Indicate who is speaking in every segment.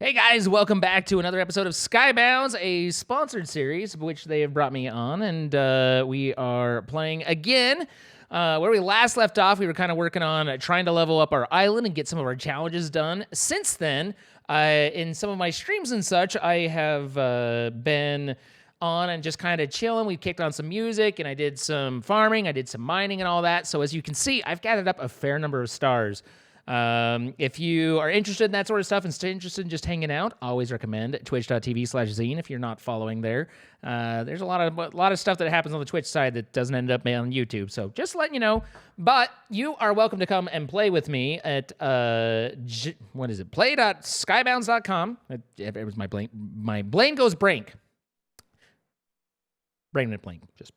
Speaker 1: Hey guys, welcome back to another episode of Skybounds, a sponsored series which they have brought me on, and we are playing again. Where we last left off, we were kind of working on trying to level up our island and get some of our challenges done. Since then, in some of my streams and such, I have been on and just kind of chilling. We kicked on some music, and I did some farming, I did some mining and all that. So as you can see, I've gathered up a fair number of stars. If you are interested in that sort of stuff and still interested in just hanging out, always recommend twitch.tv/Zine if you're not following there. There's a lot of stuff that happens on the Twitch side that doesn't end up on YouTube, so just letting you know. But you are welcome to come and play with me at what is it? Play.skybounds.com. It was my brain goes blank. Brain went blank. Just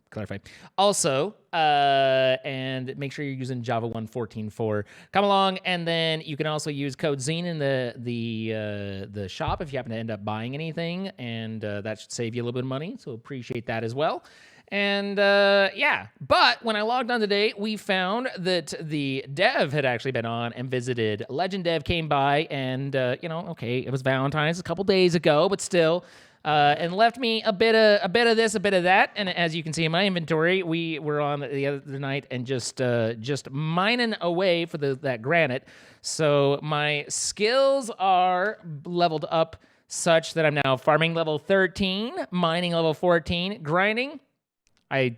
Speaker 1: clarify. Also, and make sure you're using Java 1.14.4. Come along, and then you can also use code Zine in the shop if you happen to end up buying anything, and that should save you a little bit of money. So appreciate that as well. And yeah, but when I logged on today, we found that the dev had actually been on and visited. Legend Dev came by, and okay, it was Valentine's a couple days ago, but still. And left me a bit of this, a bit of that, and as you can see in my inventory, we were on the other night and just mining away for that granite. So my skills are leveled up such that I'm now farming level 13, mining level 14, grinding. Gonna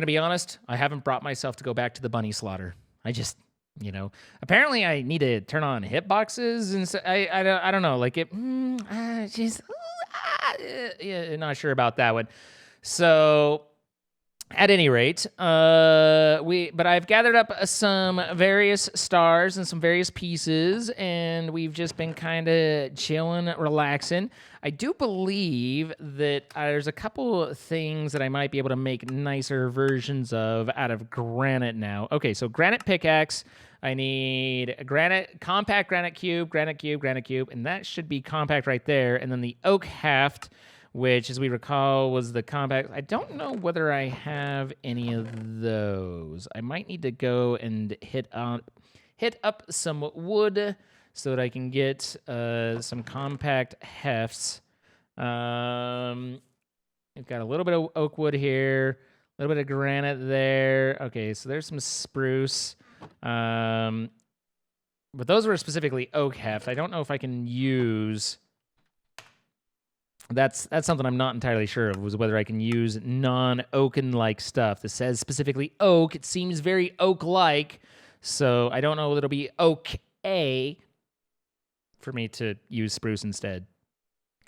Speaker 1: be honest, I haven't brought myself to go back to the bunny slaughter. Apparently I need to turn on hitboxes, and so I don't know, like it. Not sure about that one. So, at any rate, but I've gathered up some various stars and some various pieces, and we've just been kind of chilling, relaxing. I do believe that there's a couple things that I might be able to make nicer versions of out of granite now. Okay, so granite pickaxe. I need a compact granite cube, and that should be compact right there. And then the oak haft, which, as we recall, was the compact. I don't know whether I have any of those. I might need to go and hit up some wood so that I can get some compact hefts. We've got a little bit of oak wood here, a little bit of granite there. Okay, so there's some spruce. But those were specifically oak heft. I don't know if I can use. That's something I'm not entirely sure of, was whether I can use non-oaken-like stuff. This says specifically oak. It seems very oak-like, so I don't know whether it'll be okay for me to use spruce instead.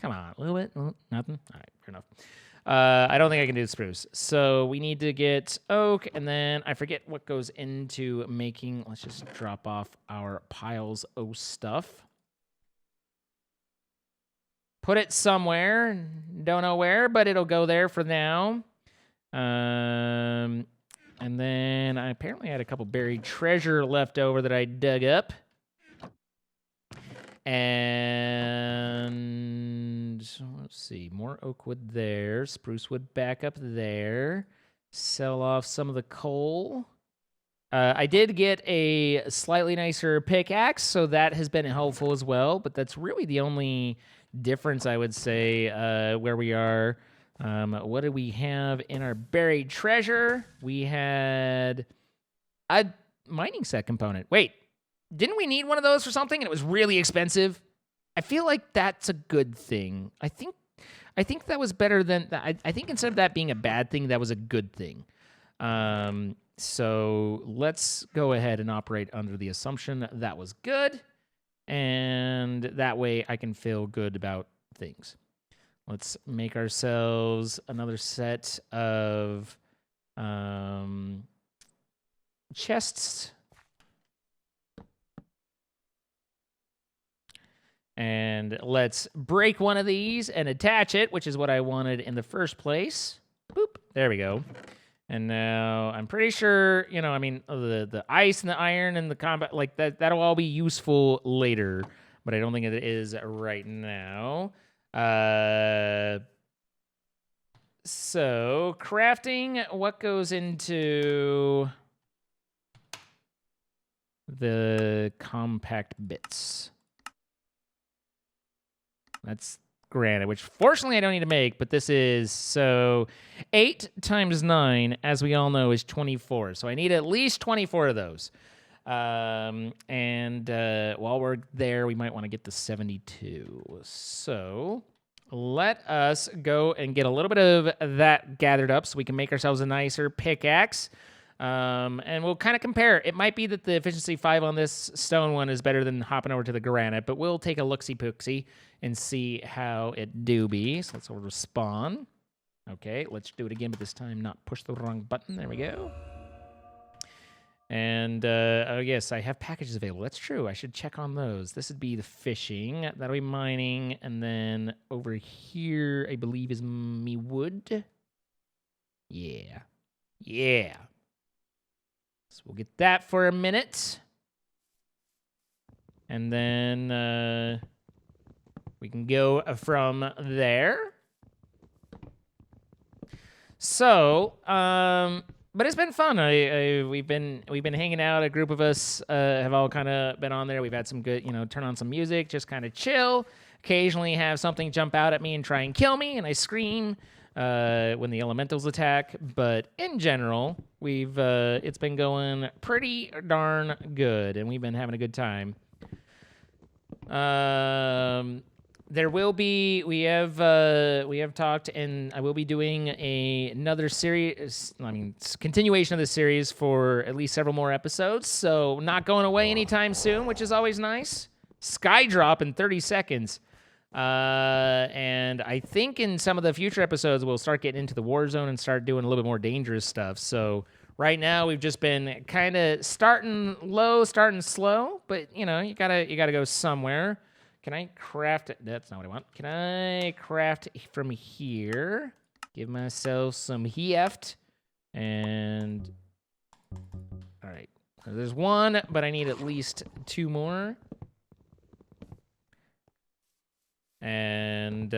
Speaker 1: Come on, a little bit, nothing. All right, fair enough. I don't think I can do spruce. So we need to get oak, and then I forget what goes into making. Let's just drop off our piles of stuff. Put it somewhere. Don't know where, but it'll go there for now. And then I apparently had a couple buried treasure left over that I dug up. And let's see, more oak wood there, spruce wood back up there. Sell off some of the coal. I did get a slightly nicer pickaxe, so that has been helpful as well. But that's really the only difference, I would say, where we are. What do we have in our buried treasure? We had a mining set component. Wait. Didn't we need one of those for something and it was really expensive? I feel like that's a good thing. I think that was better than I think instead of that being a bad thing, that was a good thing. So let's go ahead and operate under the assumption that was good, and that way I can feel good about things. Let's make ourselves another set of chests. And let's break one of these and attach it, which is what I wanted in the first place. Boop. There we go. And now I'm pretty sure, the ice and the iron and the combat, like that'll all be useful later. But I don't think it is right now. So crafting, what goes into the compact bits? That's granite, which fortunately I don't need to make, but this is, so 8 times 9, as we all know, is 24. So I need at least 24 of those. While we're there, we might want to get the 72. So let us go and get a little bit of that gathered up so we can make ourselves a nicer pickaxe. And we'll kind of compare. It might be that the efficiency 5 on this stone one is better than hopping over to the granite, but we'll take a looksy-pooksy and see how it do be. So let's respawn. Okay, let's do it again, but this time not push the wrong button. There we go. And, oh yes, I have packages available. That's true. I should check on those. This would be the fishing. That'll be mining. And then over here, I believe, is me wood. Yeah. Yeah. So we'll get that for a minute. And then we can go from there. So, but it's been fun. We've been hanging out. A group of us have all kind of been on there. We've had some good, turn on some music, just kind of chill. Occasionally have something jump out at me and try and kill me, and I scream when the elementals attack. But in general, it's been going pretty darn good, and we've been having a good time. We have talked, and I will be doing another series, continuation of this series for at least several more episodes, so not going away anytime soon, which is always nice. Sky drop in 30 seconds. And I think in some of the future episodes, we'll start getting into the Warzone and start doing a little bit more dangerous stuff. So right now, we've just been kind of starting low, starting slow, but, you gotta go somewhere. Can I craft it? That's not what I want. Can I craft from here? Give myself some heft. And all right. So there's one, but I need at least 2 more. And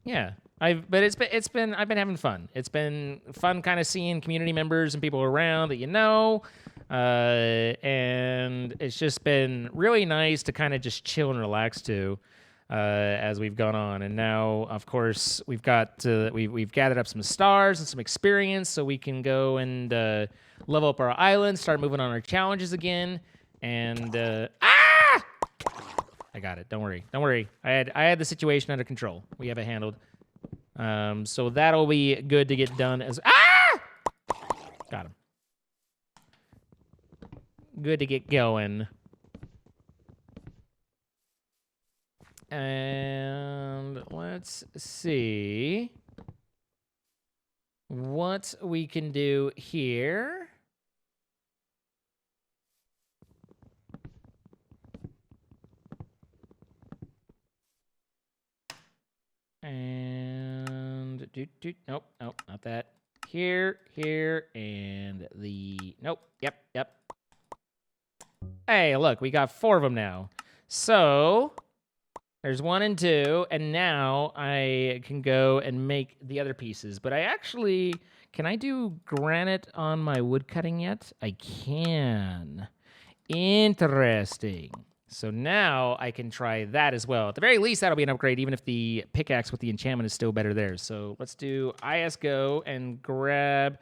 Speaker 1: yeah. I've been having fun. It's been fun kind of seeing community members and people around that and it's just been really nice to kind of just chill and relax too, as we've gone on. And now, of course, we've gathered up some stars and some experience, so we can go and level up our island, start moving on our challenges again. And I got it. Don't worry. I had the situation under control. We have it handled. So that'll be good to get done as got him. Good to get going. And let's see what we can do here. And nope, not that. Here, and nope, yep. Hey, look, we got 4 of them now. So there's 1 and 2, and now I can go and make the other pieces. But can I do granite on my wood cutting yet? I can. Interesting. So now I can try that as well. At the very least, that'll be an upgrade, even if the pickaxe with the enchantment is still better there. So let's do IS-Go and grab...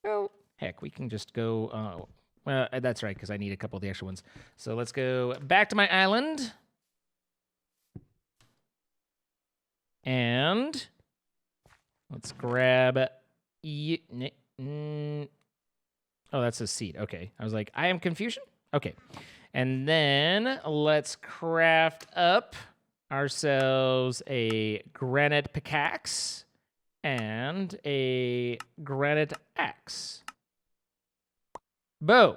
Speaker 1: Oh, heck, we can just go... well, that's right, because I need a couple of the extra ones. So let's go back to my island. And let's grab... Oh, that's a seed. Okay. I was like, I am confusion? Okay. And then let's craft up ourselves a granite pickaxe and a granite axe. Boom.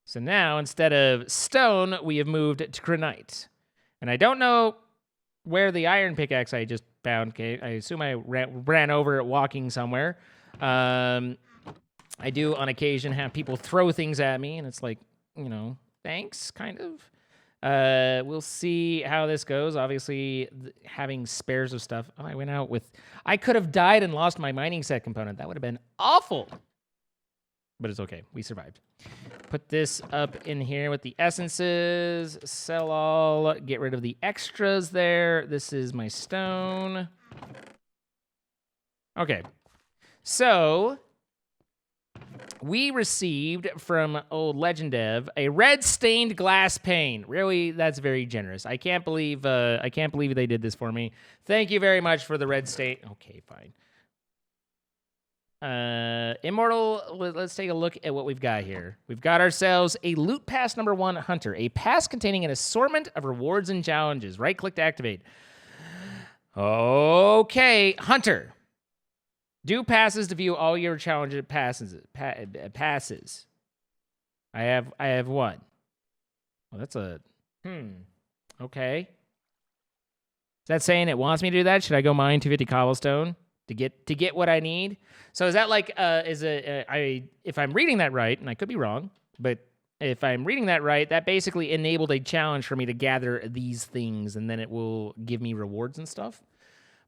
Speaker 1: So now, instead of stone, we have moved to granite. And I don't know where the iron pickaxe I just found. Okay, I assume I ran over it walking somewhere. I do, on occasion, have people throw things at me, and it's like, thanks, kind of. We'll see how this goes. Obviously, having spares of stuff. Oh, I could have died and lost my mining set component. That would have been awful. but it's okay. We survived. Put this up in here with the essences. Sell all. Get rid of the extras there. This is my stone. Okay. So we received from old Legend Dev a red stained glass pane. Really, that's very generous. I can't believe they did this for me. Thank you very much for the red stain. Okay, fine. Immortal, let's take a look at what we've got here. We've got ourselves a loot pass number 1 hunter, a pass containing an assortment of rewards and challenges. Right click to activate. Okay, hunter. Do passes to view all your challenge passes. Passes. I have one. Well, that's a okay. Is that saying it wants me to do that? Should I go mine 250 cobblestone to get what I need? So is that like if I'm reading that right, and I could be wrong, but if I'm reading that right, that basically enabled a challenge for me to gather these things, and then it will give me rewards and stuff.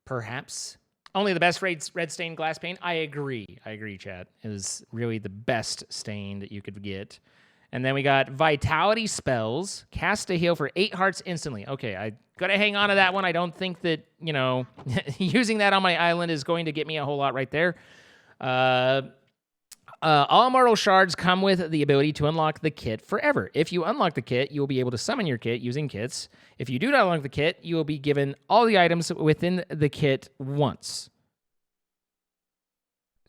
Speaker 1: Perhaps. Only the best red stained glass pane. I agree, Chad. It is really the best stain that you could get. And then we got vitality spells. Cast a heal for 8 hearts instantly. Okay, I gotta hang on to that one. I don't think that, using that on my island is going to get me a whole lot right there. All immortal shards come with the ability to unlock the kit forever. If you unlock the kit, you will be able to summon your kit using kits. If you do not unlock the kit, you will be given all the items within the kit once.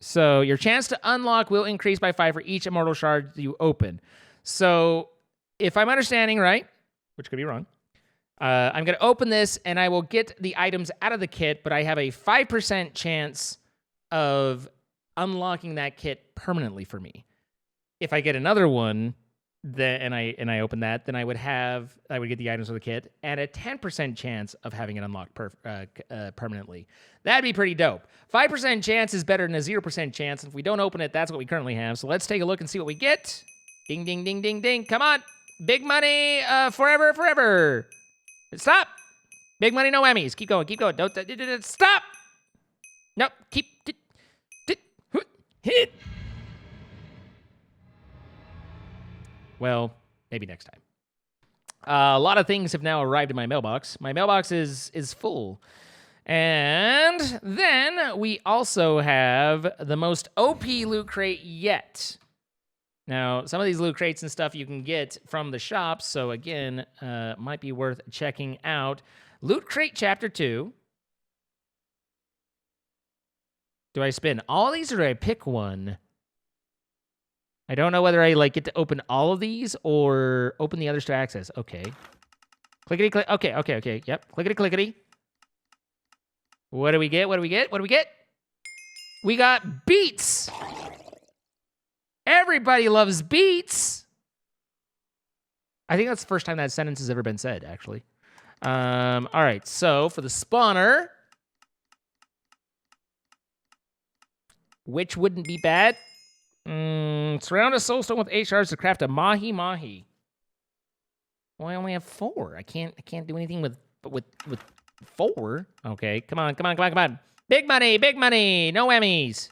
Speaker 1: So your chance to unlock will increase by 5 for each immortal shard you open. So if I'm understanding right, which could be wrong, I'm going to open this and I will get the items out of the kit, but I have a 5% chance of unlocking that kit permanently for me. If I get another one, and I open that, then I would get the items of the kit and a 10% chance of having it unlocked permanently. That'd be pretty dope. 5% chance is better than a 0% chance. And if we don't open it, that's what we currently have. So let's take a look and see what we get. Ding, ding, ding, ding, ding. Come on. Big money forever, forever. Stop. Big money, no Emmys. Keep going, keep going. Don't stop. Nope. Keep. Hit. Well, maybe next time. A lot of things have now arrived in my mailbox. My mailbox is full. And then we also have the most OP loot crate yet. Now, some of these loot crates and stuff you can get from the shop, so again, might be worth checking out. Loot Crate Chapter 2. Do I spin all these or do I pick one? I don't know whether I get to open all of these or open the others to access. Okay. Clickety click. Okay. Yep. Clickety clickety. What do we get? We got beets. Everybody loves beets. I think that's the first time that sentence has ever been said, actually. All right. So for the spawner, which wouldn't be bad? Surround a soulstone with 8 shards to craft a mahi. Well, I only have 4. I can't do anything with 4. Okay, come on. Big money, no Emmys.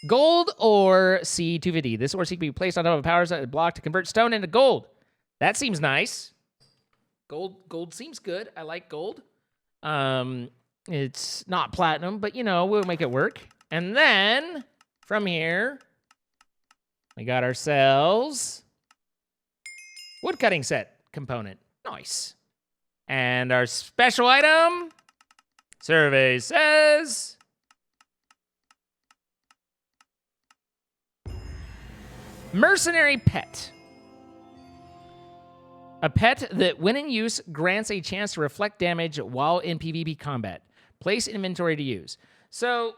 Speaker 1: Gold ore C250. This ore seek can be placed on top of a power block to convert stone into gold. That seems nice. Gold seems good. I like gold. It's not platinum, but we'll make it work. And then from here, we got ourselves woodcutting set component. Nice. And our special item, survey says mercenary pet. A pet that, when in use, grants a chance to reflect damage while in PvP combat. Place inventory to use. So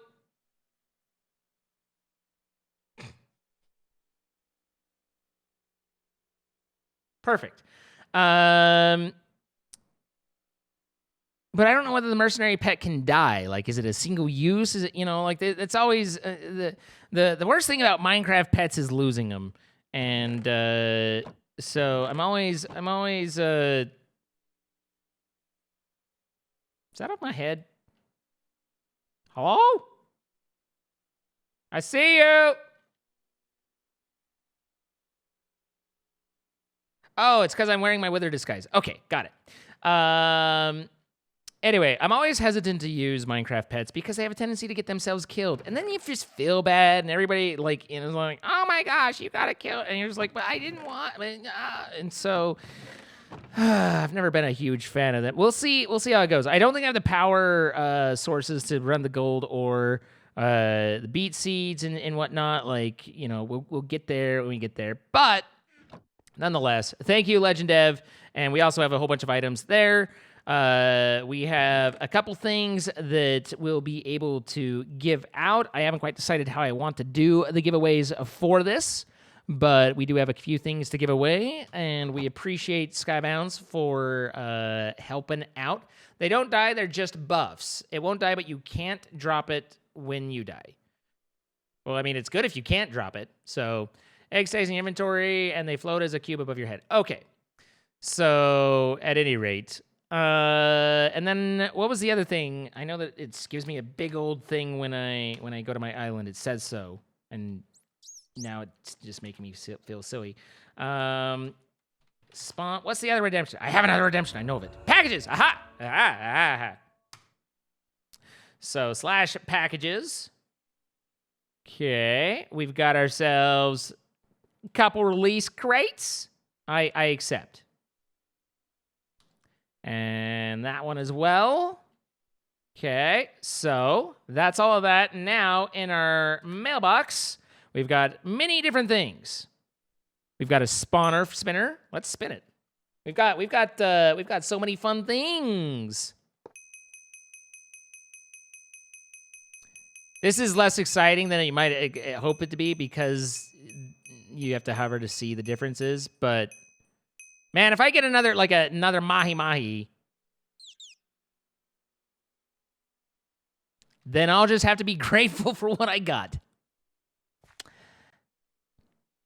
Speaker 1: perfect. But I don't know whether the mercenary pet can die. Is it a single use? Is it, it's always the worst thing about Minecraft pets is losing them. And so I'm always is that off my head? Hello? I see you. Oh, it's because I'm wearing my wither disguise. Okay, got it. Anyway, I'm always hesitant to use Minecraft pets because they have a tendency to get themselves killed. And then you just feel bad, and everybody, like, you know, is like, oh my gosh, you gotta kill. And you're just like, but I didn't want. And so, I've never been a huge fan of that. We'll see how it goes. I don't think I have the power sources to run the gold or the beet seeds and whatnot. Like, you know, we'll get there when we get there. But nonetheless, thank you, Legend Dev. And we also have a whole bunch of items there. We have a couple things that we'll be able to give out. I haven't quite decided how I want to do the giveaways for this, but we do have a few things to give away, and we appreciate Skybounds for helping out. They don't die, they're just buffs. It won't die, but you can't drop it when you die. Well, I mean, it's good if you can't drop it. So, egg stays in your inventory, and they float as a cube above your head. Okay. So, at any rate... and then what was the other thing? I know that it gives me a big old thing when I go to my island. It says so, and now it's just making me feel silly. Spawn. What's the other redemption? I have another redemption. I know of it. Packages. Aha. Aha. So / packages. Okay, we've got ourselves a couple release crates. I accept. And that one as well. Okay, so that's all of that. Now in our mailbox, we've got many different things. We've got a spawner spinner. Let's spin it. We've got so many fun things. This is less exciting than you might hope it to be because you have to hover to see the differences, but man, if I get another mahi-mahi, then I'll just have to be grateful for what I got.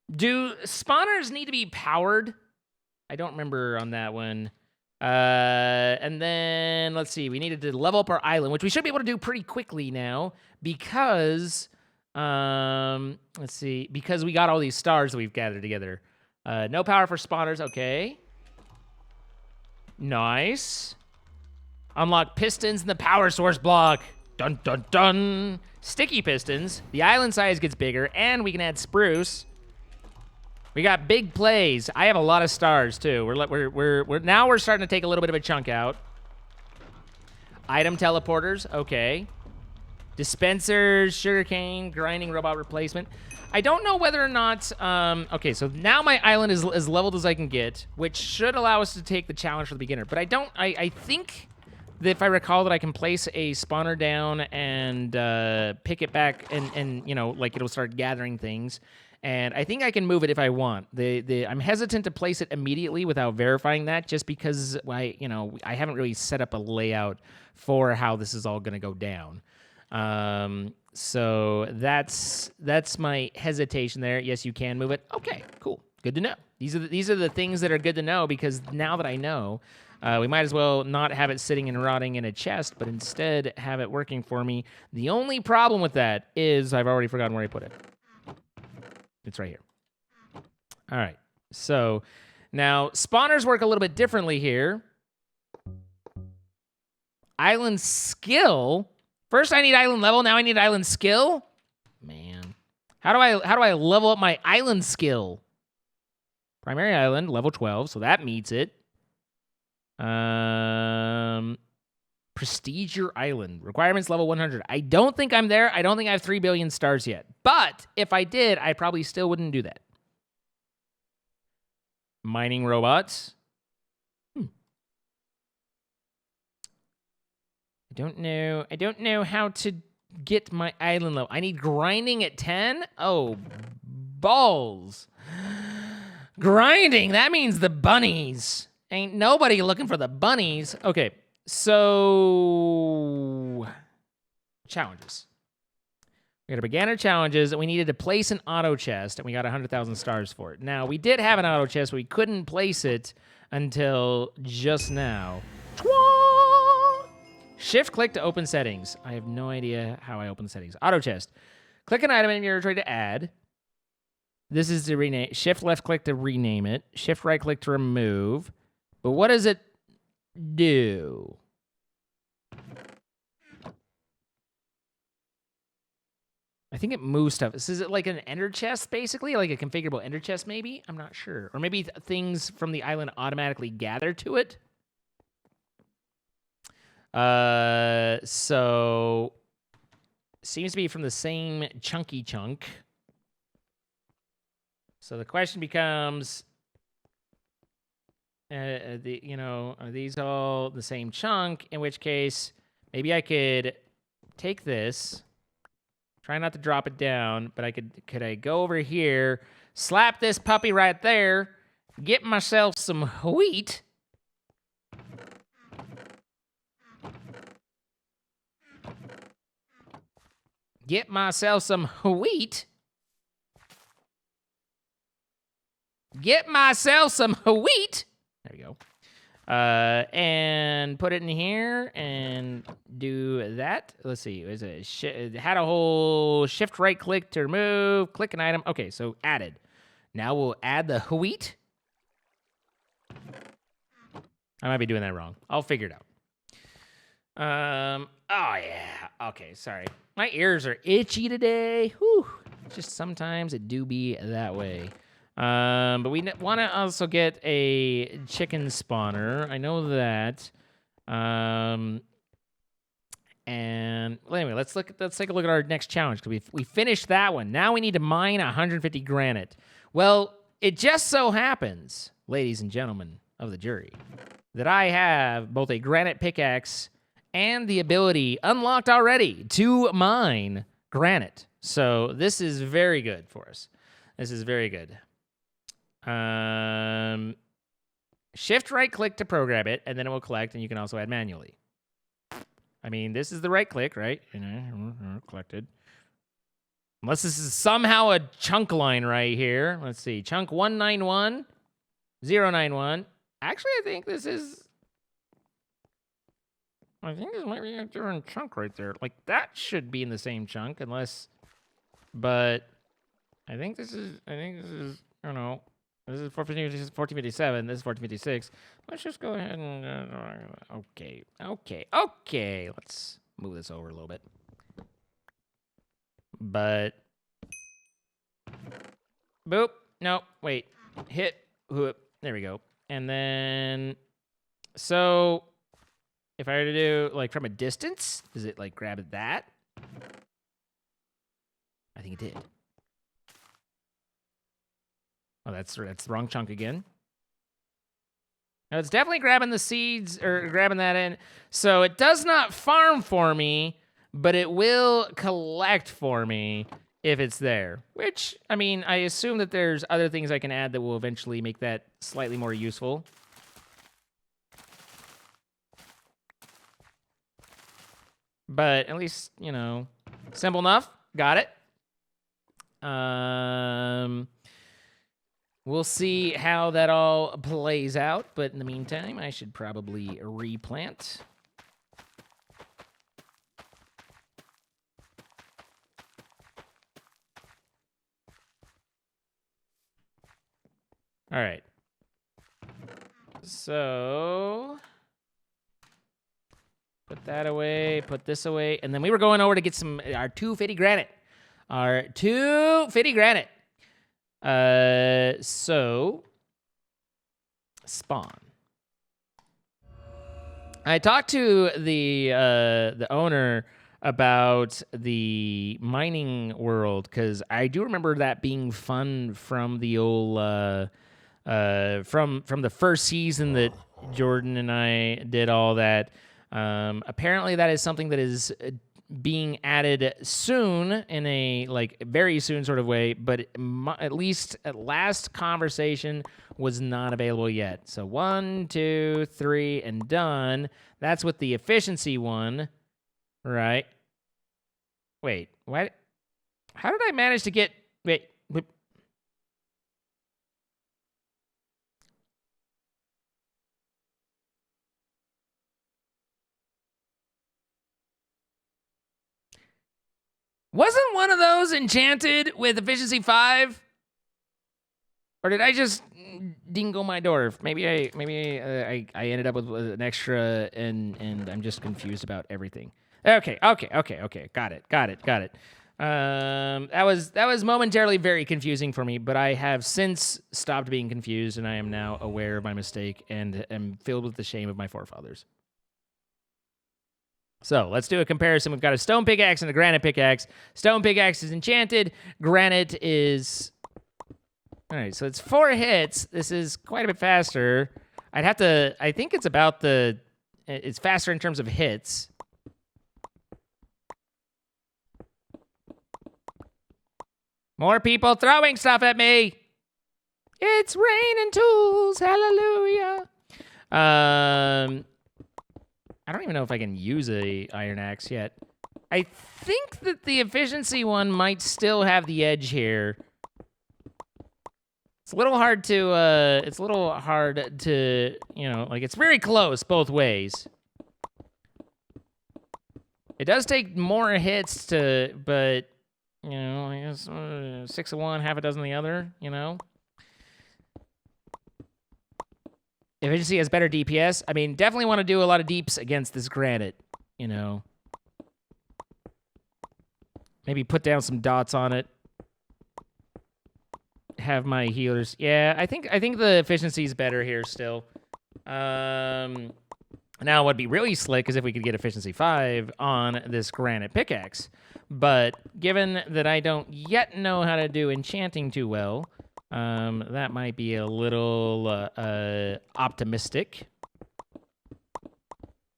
Speaker 1: Do spawners need to be powered? I don't remember on that one. And then, let's see, we needed to level up our island, which we should be able to do pretty quickly now because, let's see, because we got all these stars that we've gathered together. No power for spawners. Okay. Nice. Unlock pistons in the power source block. Dun, dun, dun. Sticky pistons. The island size gets bigger, and we can add spruce. We got big plays. I have a lot of stars, too. We're starting to take a little bit of a chunk out. Item teleporters. Okay. Dispensers, sugarcane, grinding robot replacement. I don't know whether or not, okay, so now my island is as leveled as I can get, which should allow us to take the challenge for the beginner. But I think that if I recall that I can place a spawner down and pick it back and you know, like it'll start gathering things. And I think I can move it if I want. I'm hesitant to place it immediately without verifying that just because I haven't really set up a layout for how this is all gonna go down. So that's my hesitation there. Yes, you can move it. Okay, cool. Good to know. These are the things that are good to know because now that I know, we might as well not have it sitting and rotting in a chest, but instead have it working for me. The only problem with that is I've already forgotten where I put it. It's right here. All right. So now spawners work a little bit differently here. Island skill. First, I need island level. Now I need island skill. Man, how do I level up my island skill? Primary island level 12, so that meets it. Prestige your island requirements level 100. I don't think I'm there. I don't think I have 3 billion stars yet. But if I did, I probably still wouldn't do that. Mining robots. I don't know how to get my island level. I need grinding at 10? Oh, balls. Grinding, that means the bunnies. Ain't nobody looking for the bunnies. Okay, so challenges. We got a beginner challenges, and we needed to place an auto chest, and we got 100,000 stars for it. Now, we did have an auto chest, but we couldn't place it until just now. Shift click to open settings. I have no idea how I open settings. Auto chest. Click an item in your inventory to add. This is to rename. Shift left click to rename it. Shift right click to remove. But what does it do? I think it moves stuff. So is it like an ender chest, basically? Like a configurable ender chest, maybe? I'm not sure. Or maybe things from the island automatically gather to it. So seems to be from the same chunky chunk. So the question becomes, are these all the same chunk? In which case, maybe I could take this. Try not to drop it down, but could I go over here, slap this puppy right there, get myself some wheat. Get myself some wheat. Get myself some wheat. There we go. And put it in here and do that. Let's see. It had a whole shift right click to remove, click an item. Okay, so added. Now we'll add the wheat. I might be doing that wrong. I'll figure it out. Oh yeah. Okay, sorry. My ears are itchy today. Whew. Just sometimes it do be that way. But we want to also get a chicken spawner. I know that. And well, anyway, let's take a look at our next challenge because we finished that one. Now we need to mine 150 granite. Well, it just so happens, ladies and gentlemen of the jury, that I have both a granite pickaxe and the ability unlocked already to mine granite. So this is very good for us. This is very good. Shift right click to program it, and then it will collect, and you can also add manually. I mean, this is the right click, right? Collected. Unless this is somehow a chunk line right here. Let's see. Chunk 191091. Actually, I think this might be a different chunk right there. Like, that should be in the same chunk, unless... But I think this is, I don't know. This is 1457. This is 1456. Let's just go ahead and... Okay. Let's move this over a little bit. But... Boop. No, wait. Hit. Whoop. There we go. And then... So... If I were to do, like, from a distance, does it, like, grab that? I think it did. Oh, that's the wrong chunk again. No, it's definitely grabbing the seeds, or grabbing that in. So it does not farm for me, but it will collect for me if it's there. Which, I mean, I assume that there's other things I can add that will eventually make that slightly more useful. But at least, you know, simple enough. Got it. We'll see how that all plays out. But in the meantime, I should probably replant. All right. So... Put that away, put this away, and then we were going over to get our 250 granite. Our 250 granite. So spawn. I talked to the owner about the mining world because I do remember that being fun from the old from the first season that Jordan and I did all that. Apparently that is something that is being added soon in a very soon sort of way, but at least at last conversation was not available yet. So 1, 2, 3, and done. That's with the efficiency one, right? Wait, what? How did I manage to get, wait. Wasn't one of those enchanted with efficiency 5? Or did I just dingo my dwarf? Maybe I ended up with an extra and I'm just confused about everything. Okay. Got it. That was momentarily very confusing for me, but I have since stopped being confused and I am now aware of my mistake and am filled with the shame of my forefathers. So let's do a comparison. We've got a stone pickaxe and a granite pickaxe. Stone pickaxe is enchanted. Granite is... All right, so it's 4 hits. This is quite a bit faster. I'd have to... I think it's about the... It's faster in terms of hits. More people throwing stuff at me. It's raining tools. Hallelujah. I don't even know if I can use a iron axe yet. I think that the efficiency one might still have the edge here. It's a little hard to, you know, like it's very close both ways. It does take more hits to, but, you know, I guess 6 of one, half a dozen of the other, you know? Efficiency has better DPS. I mean, definitely want to do a lot of deeps against this granite, you know. Maybe put down some dots on it. Have my healers. Yeah, I think the efficiency is better here still. Now what'd be really slick is if we could get efficiency 5 on this granite pickaxe. But given that I don't yet know how to do enchanting too well, that might be a little optimistic.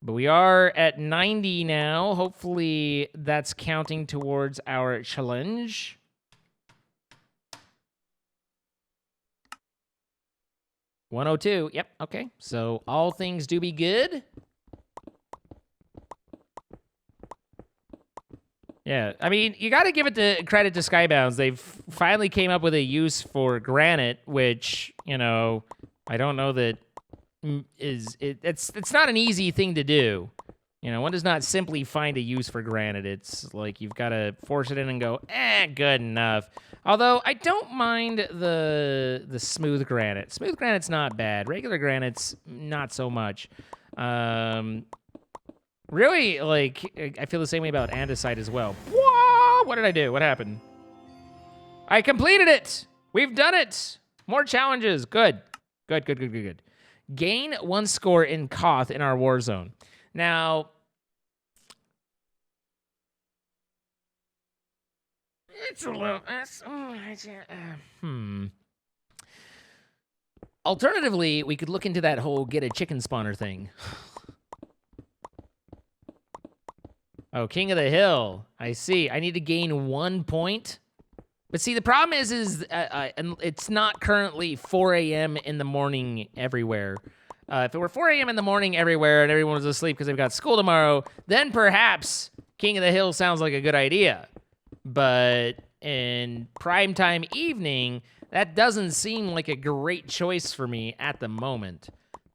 Speaker 1: But we are at 90 now. Hopefully that's counting towards our challenge. $102. Yep, okay. So all things do be good. Yeah, I mean, you got to give it the credit to Skybounds. They've finally came up with a use for Granite, which, you know, I don't know that it's not an easy thing to do. You know, one does not simply find a use for Granite. It's like you've got to force it in and go, good enough. Although I don't mind the smooth Granite. Smooth Granite's not bad. Regular Granite's not so much. Really, like, I feel the same way about andesite as well. Whoa! What did I do? What happened? I completed it! We've done it! More challenges. Good. Good. Gain 1 score in Koth in our Warzone. Now, it's a little... Alternatively, we could look into that whole get a chicken spawner thing. Oh, King of the Hill. I see. I need to gain 1 point. But see, the problem is it's not currently 4 a.m. in the morning everywhere. If it were 4 a.m. in the morning everywhere and everyone was asleep because they've got school tomorrow, then perhaps King of the Hill sounds like a good idea. But in primetime evening, that doesn't seem like a great choice for me at the moment.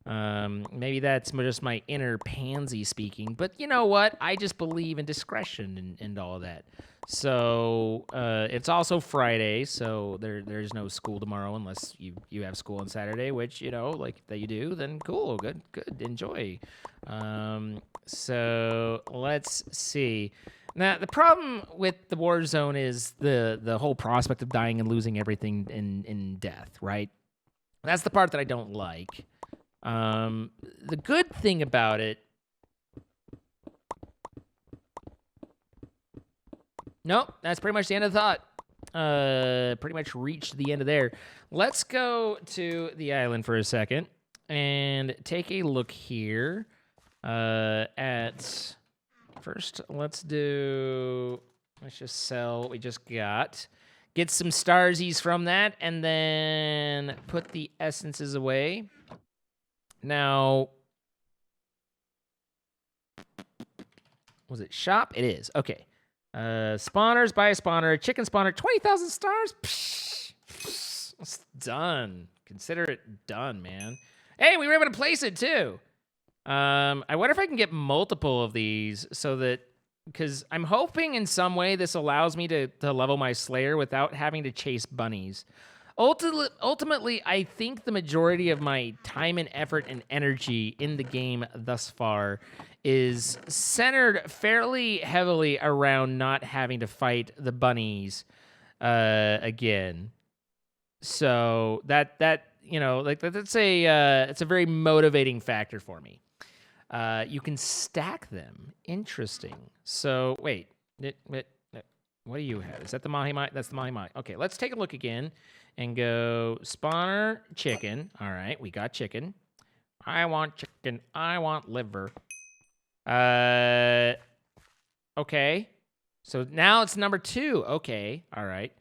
Speaker 1: Maybe that's just my inner pansy speaking, but you know what? I just believe in discretion and all of that. So, it's also Friday, so there's no school tomorrow unless you have school on Saturday, which, you know, like that you do, then cool, good, enjoy. So let's see. Now, the problem with the Warzone is the whole prospect of dying and losing everything in death, right? That's the part that I don't like. The good thing about it... Nope, that's pretty much the end of the thought. Pretty much reached the end of there. Let's go to the island for a second and take a look here at... First, let's just sell what we just got. Get some starsies from that, and then put the essences away. Now, was it shop? It is. Okay. Spawners, buy a spawner, chicken spawner, 20,000 stars? Psh, it's done. Consider it done, man. Hey, we were able to place it too. I wonder if I can get multiple of these so that because I'm hoping in some way this allows me to level my Slayer without having to chase bunnies. Ultimately, I think the majority of my time and effort and energy in the game thus far is centered fairly heavily around not having to fight the bunnies again. So that you know, like that's it's a very motivating factor for me. You can stack them. Interesting. So wait, what do you have? Is that the mahi-mahi? That's the mahi-mahi. Okay, let's take a look again and go spawner chicken. All right, we got chicken. I want chicken. I want liver. Okay. So now it's number 2. Okay. All right.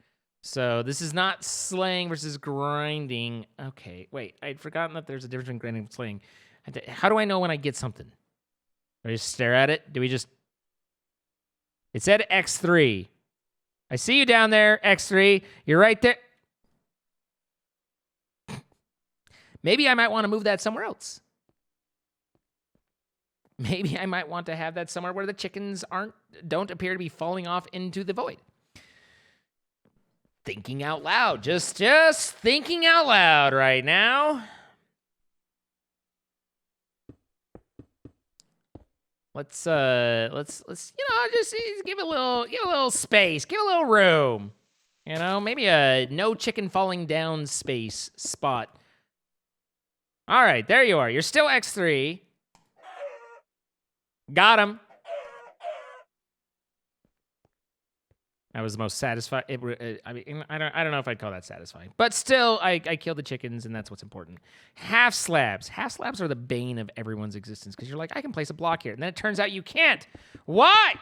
Speaker 1: So this is not slaying versus grinding. Okay. Wait, I'd forgotten that there's a difference between grinding and slaying. How do I know when I get something? Do I just stare at it? Do we just... It said X3. I see you down there, X3. You're right there. Maybe I might want to move that somewhere else. Maybe I might want to have that somewhere where the chickens don't appear to be falling off into the void. Thinking out loud. Just thinking out loud right now. Let's you know, just give it a little space, give it a little room. You know, maybe a no chicken falling down spot. All right, there you are. You're still X3. Got him. That was the most satisfying. I mean, I don't know if I'd call that satisfying, but still, I killed the chickens, and that's what's important. Half slabs. Half slabs are the bane of everyone's existence because you're like, I can place a block here, and then it turns out you can't. Why?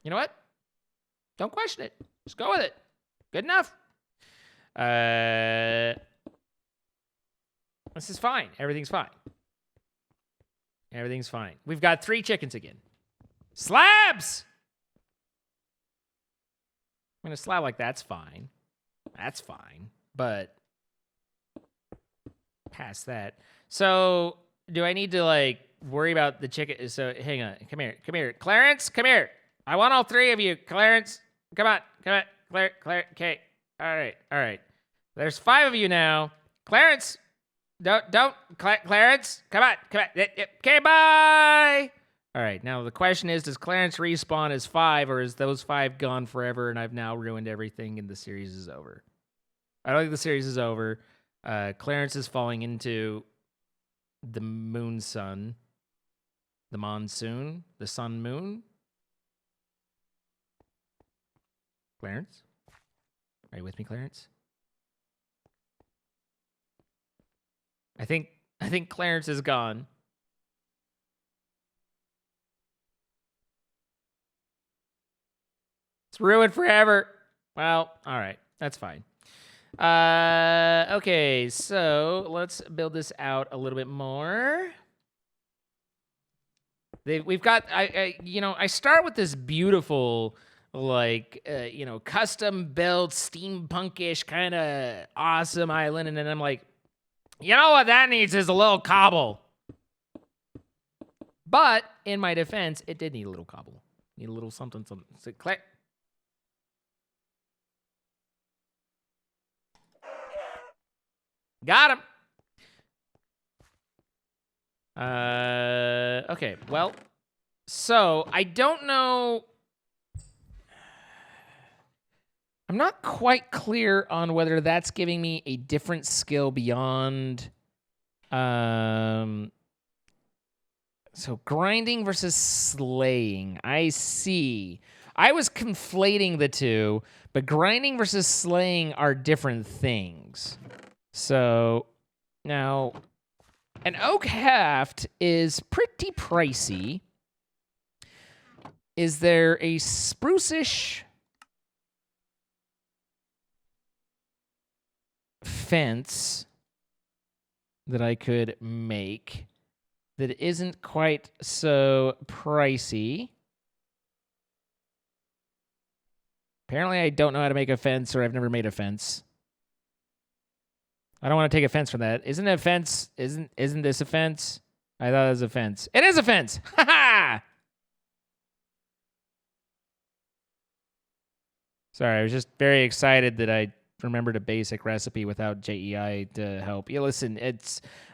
Speaker 1: You know what? Don't question it. Just go with it. Good enough. This is fine. Everything's fine. Everything's fine. We've got 3 chickens again. Slabs! I mean, a slab like that's fine. That's fine. But past that. So, do I need to, like, worry about the chicken? So, hang on. Come here. Clarence, come here. I want all 3 of you. Clarence, come on. Claire, okay. All right. There's 5 of you now. Clarence, Clarence, come on. Okay, bye. All right, now the question is, does Clarence respawn as 5, or is those 5 gone forever and I've now ruined everything and the series is over? I don't think the series is over. Clarence is falling into the sun moon. Clarence? Are you with me, Clarence? I think Clarence is gone. It's ruined forever. Well, all right. That's fine. Okay, so let's build this out a little bit more. We've got I start with this beautiful, like, custom built, steampunkish, kind of awesome island. And then I'm like, you know what that needs is a little cobble. But in my defense, it did need a little cobble. Need a little something. So, got him. Okay, well, so I don't know. I'm not quite clear on whether that's giving me a different skill beyond, so grinding versus slaying. I see. I was conflating the two, but grinding versus slaying are different things. So now an oak haft is pretty pricey. Is there a spruce-ish fence that I could make that isn't quite so pricey? Apparently I don't know how to make a fence, or I've never made a fence. I don't want to take offense from that. Isn't it a fence? Isn't this a fence? I thought it was a fence. It is a fence! Ha ha! Sorry, I was just very excited that I remembered a basic recipe without JEI to help. Yeah, listen,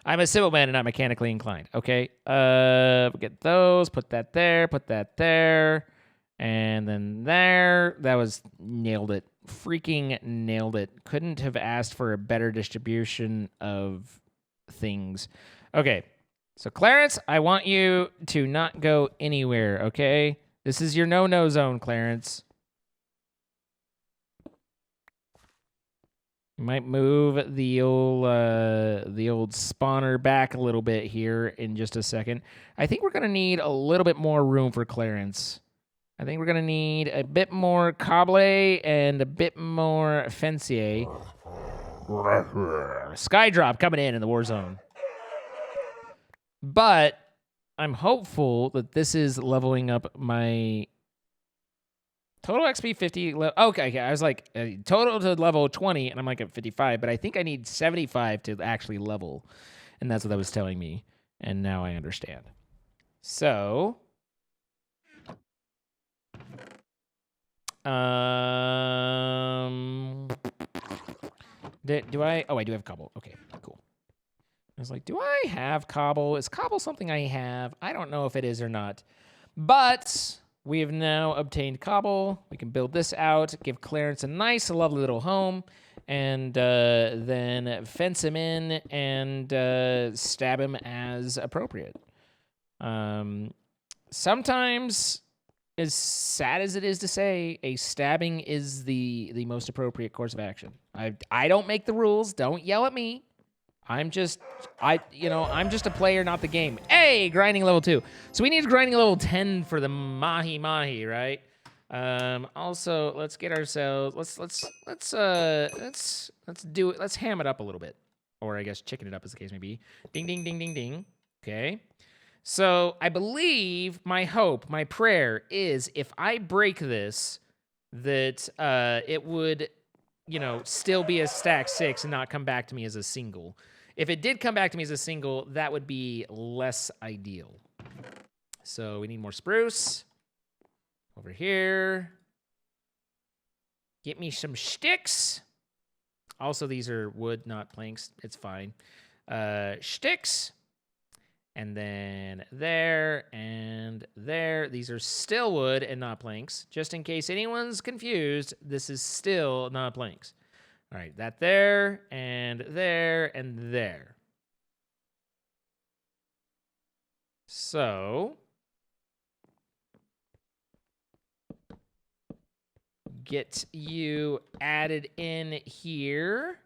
Speaker 1: I'm a civil man and not mechanically inclined, okay? Get those, put that there, and then there. That was nailed it. Freaking nailed it. Couldn't have asked for a better distribution of things. Okay, so Clarence, I want you to not go anywhere, okay? This is your no-no zone, Clarence. Might move the old spawner back a little bit here in just a second. I think we're gonna need a little bit more room for Clarence. I think we're gonna need a bit more cobble and a bit more fencier. Skydrop coming in the Warzone. But I'm hopeful that this is leveling up my total XP 50. Okay, I was like, total to level 20, and I'm like at 55, but I think I need 75 to actually level. And that's what that was telling me. And now I understand. So, do I? Oh, I do have cobble. Okay, cool. I was like, do I have cobble? Is cobble something I have? I don't know if it is or not. But we have now obtained cobble. We can build this out, give Clarence a nice, lovely little home, and then fence him in and stab him as appropriate. Sometimes, as sad as it is to say, a stabbing is the most appropriate course of action. I don't make the rules. Don't yell at me. I'm just a player, not the game. Hey, grinding level 2. So we need grinding level 10 for the mahi, right? Also, let's get ourselves. Let's do it. Let's ham it up a little bit, or I guess chicken it up, as the case may be. Ding, ding, ding, ding, ding. Okay. So I believe my hope, my prayer is if I break this, that it would, still be a stack 6 and not come back to me as a single. If it did come back to me as a single, that would be less ideal. So we need more spruce. Over here. Get me some sticks. Also, these are wood, not planks. It's fine. Sticks. And then there and there. These are still wood and not planks. Just in case anyone's confused, this is still not planks. All right, that there and there and there. So, get you added in here.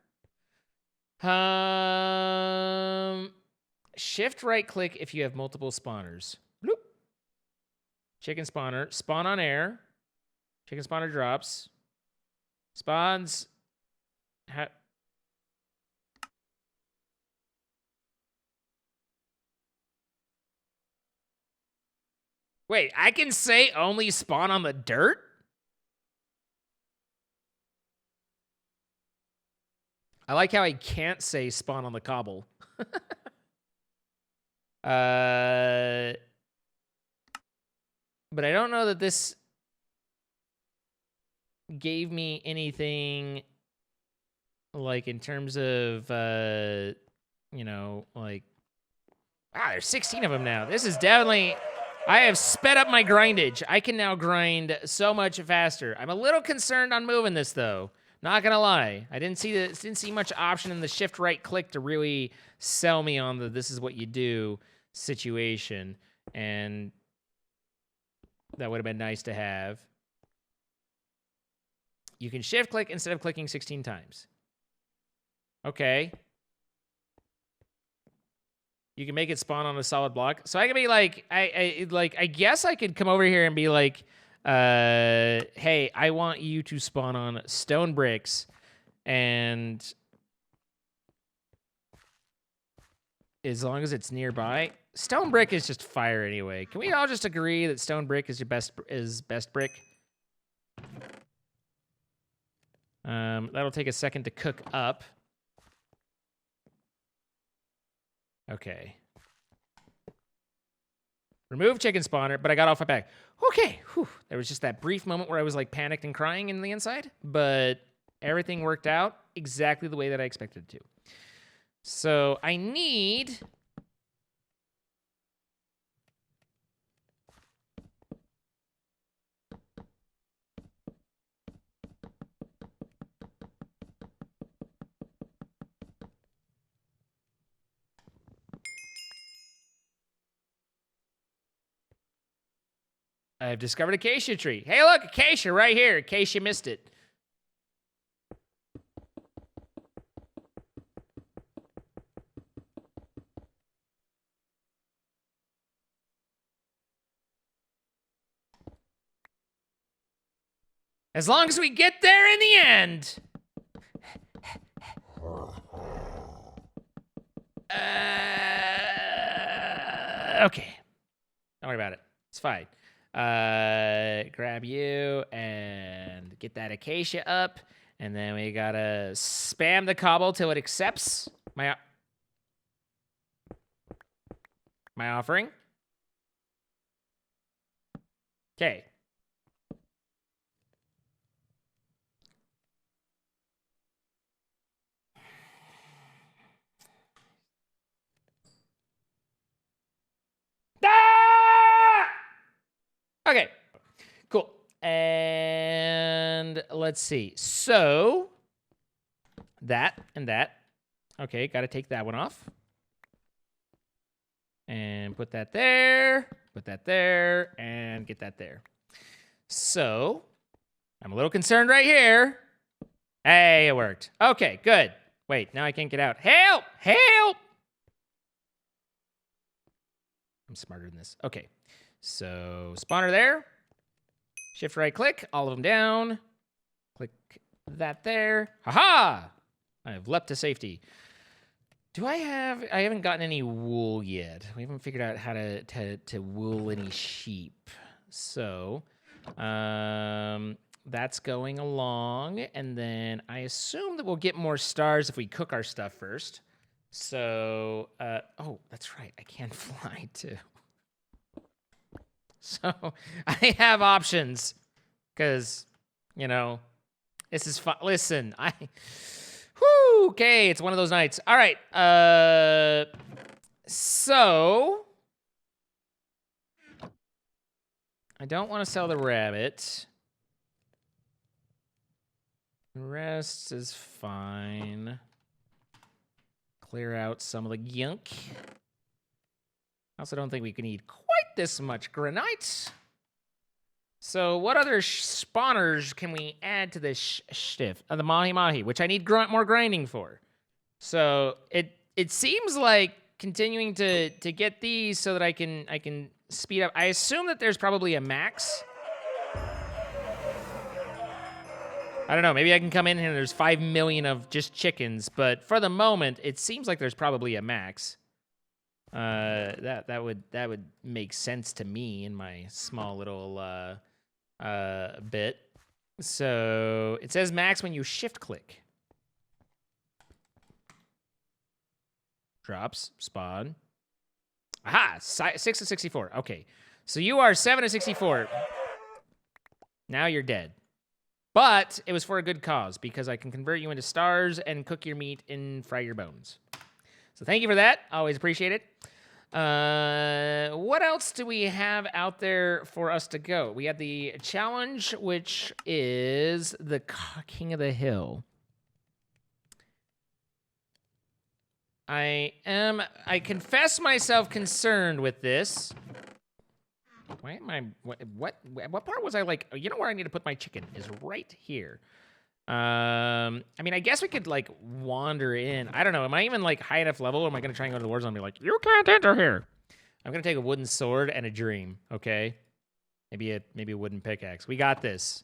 Speaker 1: Shift right click if you have multiple spawners. Bloop. Chicken spawner. Spawn on air. Chicken spawner drops. Spawns. Wait, I can say only spawn on the dirt? I like how I can't say spawn on the cobble. But I don't know that this gave me anything like in terms of there's 16 of them now. This is definitely, I have sped up my grindage. I can now grind so much faster. I'm a little concerned on moving this though. Not gonna lie, I didn't see much option in the shift right click to really sell me on the this is what you do situation, and that would have been nice to have. You can shift click instead of clicking 16 times. Okay. You can make it spawn on a solid block. So I can be like, I guess I could come over here and be like, hey, I want you to spawn on stone bricks, and as long as it's nearby. Stone brick is just fire anyway. Can we all just agree that stone brick is your best brick? That'll take a second to cook up. Okay. Remove chicken spawner, but I got off my back. Okay. Whew. There was just that brief moment where I was like panicked and crying in the inside, but everything worked out exactly the way that I expected it to. So I need... I've discovered a acacia tree. Hey, look, acacia right here, in case you missed it. As long as we get there in the end. Okay. Don't worry about it. It's fine. Grab you and get that acacia up. And then we gotta spam the cobble till it accepts my offering. Okay. Okay, cool. And let's see. So, that and that. Okay, got to take that one off. And put that there, and get that there. So, I'm a little concerned right here. Hey, it worked. Okay, good. Wait, now I can't get out. Help! Help! I'm smarter than this. Okay. So, spawner there. Shift right click, all of them down. Click that there. Haha! I have leapt to safety. I haven't gotten any wool yet. We haven't figured out how to wool any sheep. So, that's going along. And then I assume that we'll get more stars if we cook our stuff first. So, oh, that's right. I can fly too. So I have options because, you know, this is fun. Listen, okay, it's one of those nights. All right. So I don't want to sell the rabbit. The rest is fine. Clear out some of the gunk. I also don't think we can eat quite this much granite. So what other spawners can we add to this stiff? The mahi-mahi, which I need more grinding for. So it seems like continuing to get these so that I can speed up. I assume that there's probably a max. I don't know, maybe I can come in here and there's 5 million of just chickens, but for the moment, it seems like there's probably a max. That would make sense to me in my small little bit. So it says max when you shift click. Drops, spawn. Aha, 6 to 64. Okay, so you are 7 to 64. Now you're dead. But it was for a good cause because I can convert you into stars and cook your meat and fry your bones. So thank you for that. Always appreciate it. What else do we have out there for us to go? We have the challenge, which is the King of the Hill. I confess myself concerned with this. Why am I, what part was I like, you know where I need to put my chicken is right here. I mean, I guess we could like wander in. I don't know. Am I even like high enough level? Or am I going to try and go to the Warzone and be like, you can't enter here? I'm going to take a wooden sword and a dream. Okay. Maybe a wooden pickaxe. We got this.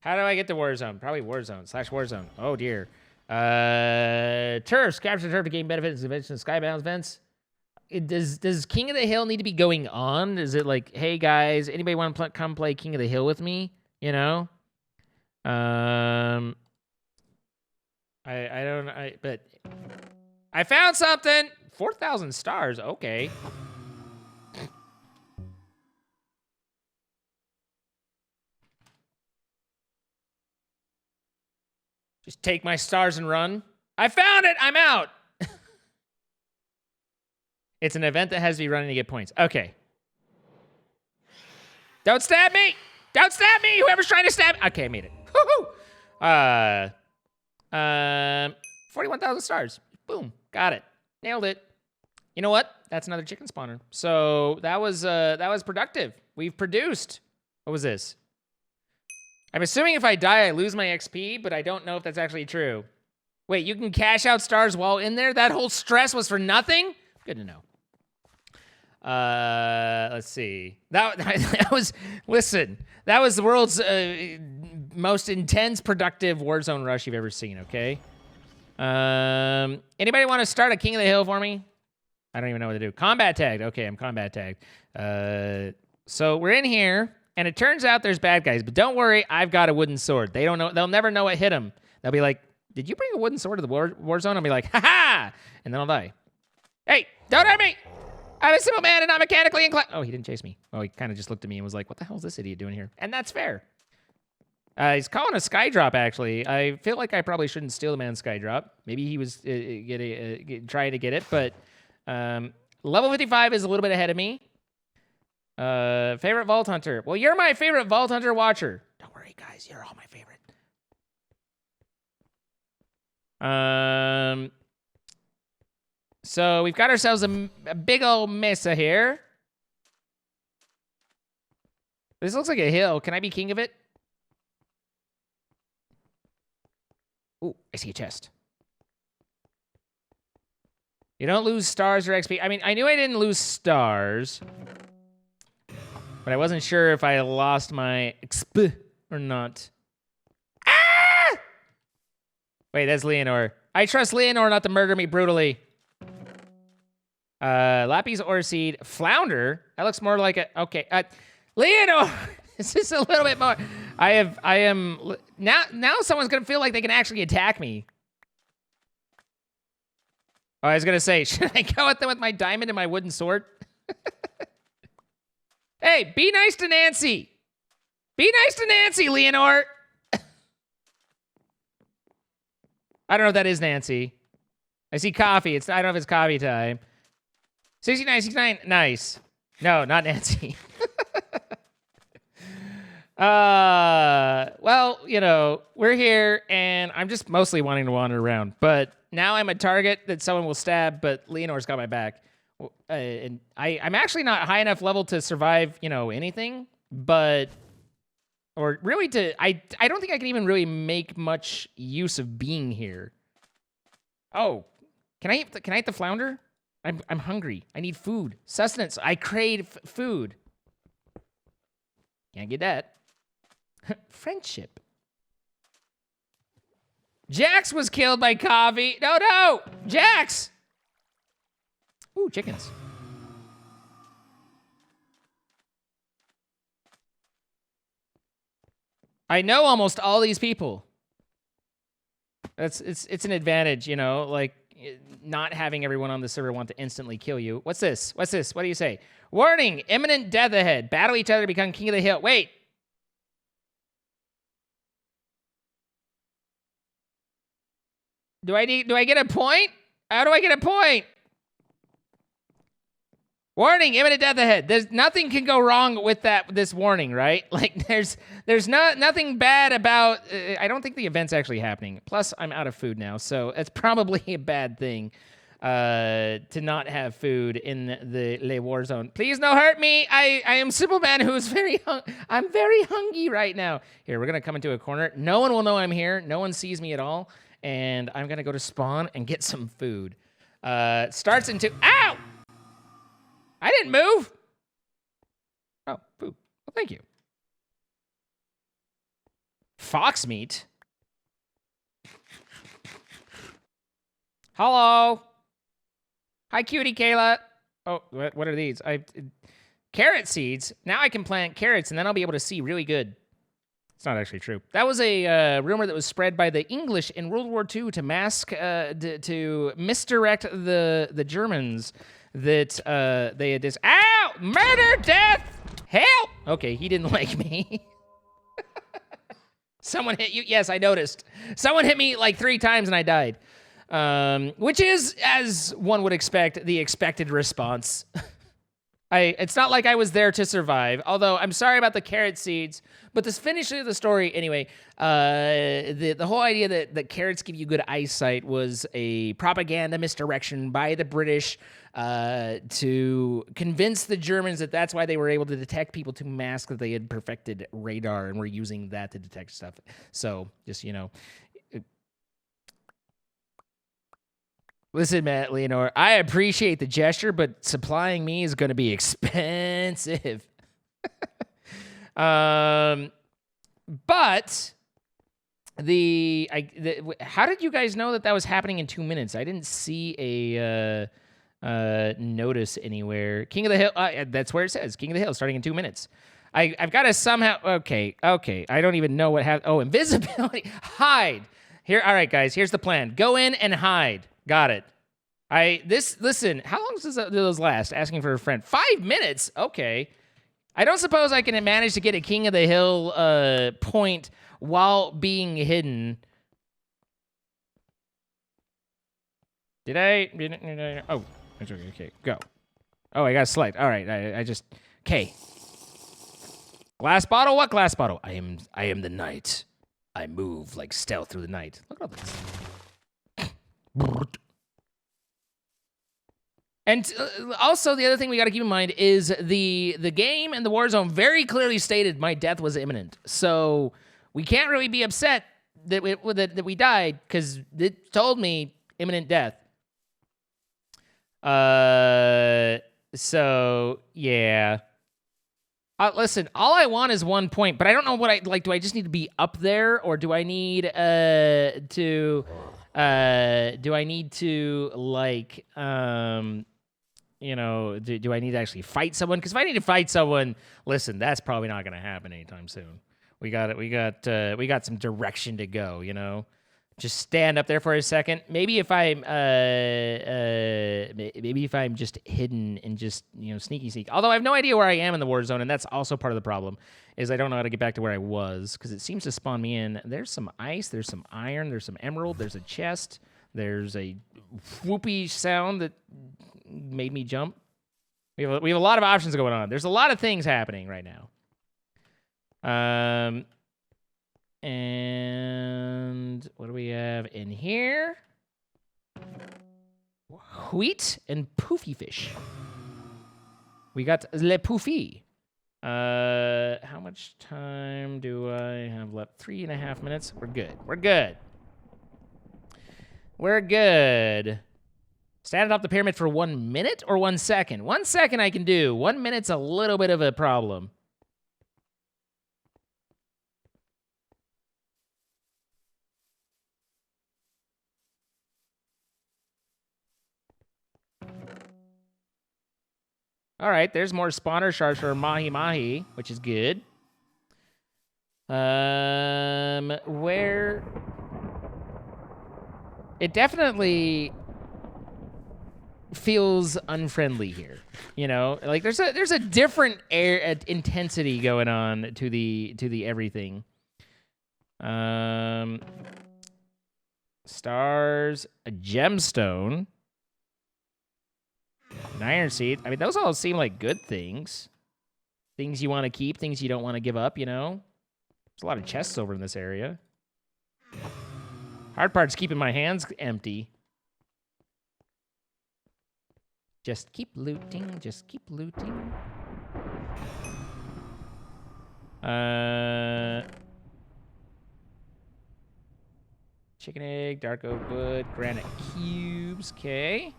Speaker 1: How do I get to Warzone? Probably Warzone/Warzone. Oh dear. Turfs. Capture turf to gain benefits. Invention Skybounds events. Does King of the Hill need to be going on? Is it like, hey guys, anybody want to come play King of the Hill with me? You know? I don't. But I found something. 4,000 stars. Okay. Just take my stars and run. I found it. I'm out. It's an event that has to be running to get points. Okay. Don't stab me. Don't stab me. Whoever's trying to stab me. Okay, I made it. Woohoo. 41,000 stars. Boom. Got it. Nailed it. You know what? That's another chicken spawner. So that was productive. We've produced. What was this? I'm assuming if I die, I lose my XP, but I don't know if that's actually true. Wait, you can cash out stars while in there? That whole stress was for nothing? Good to know. Let's see. That was, listen, that was the world's most intense, productive Warzone rush you've ever seen, okay? Anybody want to start a King of the Hill for me? I don't even know what to do. Combat tagged. Okay, I'm combat tagged. So we're in here, and it turns out there's bad guys, but don't worry, I've got a wooden sword. They don't know. They'll never know what hit them. They'll be like, did you bring a wooden sword to the war zone? I'll be like, ha-ha! And then I'll die. Hey, don't hurt me! I'm a simple man and not mechanically inclined. Oh, he didn't chase me. Oh, he kind of just looked at me and was like, what the hell is this idiot doing here? And that's fair. He's calling a sky drop, actually. I feel like I probably shouldn't steal the man's sky drop. Maybe he was trying to get it, but level 55 is a little bit ahead of me. Favorite Vault Hunter. Well, you're my favorite Vault Hunter watcher. Don't worry, guys. You're all my favorite. So we've got ourselves a big old mesa here. This looks like a hill. Can I be king of it? Ooh, I see a chest. You don't lose stars or XP. I mean, I knew I didn't lose stars, but I wasn't sure if I lost my XP or not. Ah! Wait, that's Leonor. I trust Leonor not to murder me brutally. Lapis ore seed. Flounder? That looks more like a... Okay. Leonor! This is a little bit more... Now someone's gonna feel like they can actually attack me. Oh, I was gonna say, should I go at them with my diamond and my wooden sword? Hey, be nice to Nancy. Be nice to Nancy, Leonor. I don't know if that is Nancy. I see coffee. I don't know if it's coffee time. 69, 69. Nice. No, not Nancy. Well, you know, we're here, and I'm just mostly wanting to wander around. But now I'm a target that someone will stab, but Leonor's got my back. And I'm actually not high enough level to survive, you know, anything. But... Or really I don't think I can even really make much use of being here. Oh, can I eat the flounder? I'm hungry. I need food. Sustenance. I crave food. Can't get that. Friendship. Jax was killed by coffee. No, Jax. Ooh, chickens. I know almost all these people. It's an advantage, you know, like not having everyone on the server want to instantly kill you. What's this? What's this? What do you say? Warning, imminent death ahead. Battle each other to become king of the hill. Wait. Do I get a point? How do I get a point? Warning, imminent death ahead. There's nothing can go wrong with this warning, right? Like there's nothing bad about I don't think the event's actually happening. Plus I'm out of food now, so it's probably a bad thing to not have food in the Le Warzone. Please no hurt me. I am simple man who is I'm very hungry right now. Here, we're going to come into a corner. No one will know I'm here. No one sees me at all, and I'm going to go to spawn and get some food. Starts into ow! I didn't move. Oh, food. Well, thank you. Fox meat. Hello. Hi, cutie Kayla. Oh, what are these? Carrot seeds. Now I can plant carrots, and then I'll be able to see really good. It's not actually true. That was a rumor that was spread by the English in World War II to mask, to misdirect the Germans that they had this. Ow! Murder! Death! Help! Okay, he didn't like me. Someone hit you? Yes, I noticed. Someone hit me like 3 times and I died. Which is, as one would expect, the expected response. It's not like I was there to survive, although I'm sorry about the carrot seeds, but this finish of the story, anyway, the whole idea that carrots give you good eyesight was a propaganda misdirection by the British to convince the Germans that that's why they were able to detect people, to mask that they had perfected radar and were using that to detect stuff. So, just, you know. Listen, Matt Leonore, I appreciate the gesture, but supplying me is going to be expensive. But how did you guys know that was happening in 2 minutes? I didn't see a notice anywhere. King of the Hill, that's where it says King of the Hill starting in 2 minutes. I've got to somehow, okay. I don't even know what happened. Oh, invisibility, hide. Here, all right, guys, here's the plan. Go in and hide. Got it. Listen, how long do those last? Asking for a friend. 5 minutes? Okay. I don't suppose I can manage to get a King of the Hill point while being hidden. Did I? Oh, okay, go. Oh, I got a select. All right, I just, okay. Glass bottle? What glass bottle? I am the knight. I move like stealth through the night. Look at all this. And also, the other thing we got to keep in mind is the game and the Warzone very clearly stated my death was imminent. So we can't really be upset that we died, because it told me imminent death. So yeah. Listen, all I want is 1 point, but I don't know what I like. Do I just need to be up there, or do I need to like you know, do I need to actually fight someone? Because if I need to fight someone, listen, that's probably not going to happen anytime soon. We got some direction to go, you know. Just stand up there for a second. Maybe if I'm just hidden and just, you know, sneak. Although I have no idea where I am in the war zone, and that's also part of the problem, is I don't know how to get back to where I was, because it seems to spawn me in. There's some ice, there's some iron, there's some emerald, there's a chest, there's a whoopee sound that made me jump. We have a lot of options going on. There's a lot of things happening right now. And what do we have in here? Wheat and poofy fish. We got le poofy. How much time do I have left? 3.5 minutes. We're good. Stand atop the pyramid for 1 minute or 1 second? 1 second I can do. 1 minute's a little bit of a problem. All right, there's more spawner shards for mahi, which is good. Where? It definitely feels unfriendly here. You know, like there's a different air intensity going on to the everything. Stars, a gemstone, an iron seed. I mean, those all seem like good things. Things you want to keep, things you don't want to give up, you know? There's a lot of chests over in this area. Hard part's keeping my hands empty. Just keep looting, Chicken egg, dark oak wood, granite cubes, okay.